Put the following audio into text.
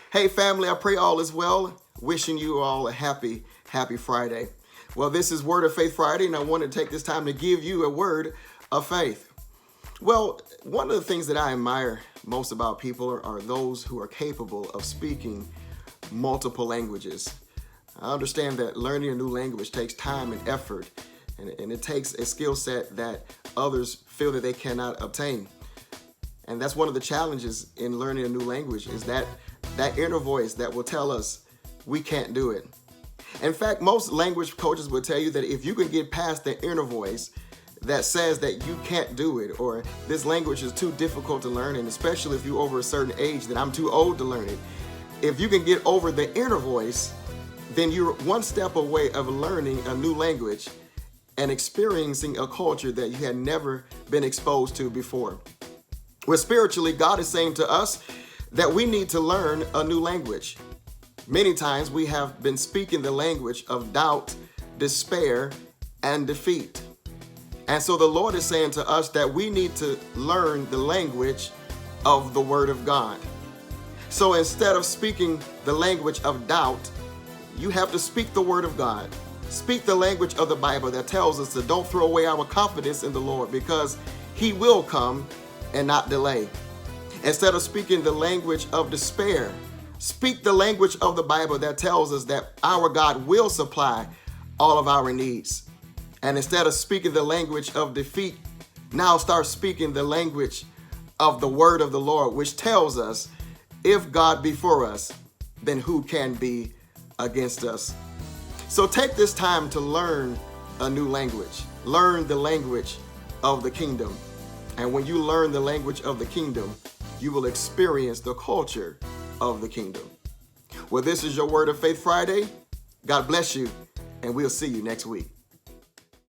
Hey family, I pray all is well. Wishing you all a happy Friday. Well, this is Word of Faith Friday, and I want to take this time to give you a word of faith. Well, one of the things that I admire most about people are those who are capable of speaking multiple languages. I understand that learning a new language takes time and effort, and it takes a skill set that others feel that they cannot obtain. And that's one of the challenges in learning a new language, is that inner voice that will tell us we can't do it. In fact, most language coaches will tell you that if you can get past the inner voice that says that you can't do it, or this language is too difficult to learn, and especially if you're over a certain age, that I'm too old to learn it. If you can get over the inner voice, then you're one step away of learning a new language and experiencing a culture that you had never been exposed to before. Well, spiritually, God is saying to us that we need to learn a new language. Many times we have been speaking the language of doubt, despair, and defeat. And so the Lord is saying to us that we need to learn the language of the Word of God. So instead of speaking the language of doubt, you have to speak the Word of God. Speak the language of the Bible that tells us to don't throw away our confidence in the Lord, because He will come and not delay. Instead of speaking the language of despair, speak the language of the Bible that tells us that our God will supply all of our needs. And instead of speaking the language of defeat, now start speaking the language of the word of the Lord, which tells us, if God be for us, then who can be against us? So take this time to learn a new language. Learn the language of the kingdom. And when you learn the language of the kingdom, you will experience the culture of the kingdom. Well, this is your Word of Faith Friday. God bless you, and we'll see you next week.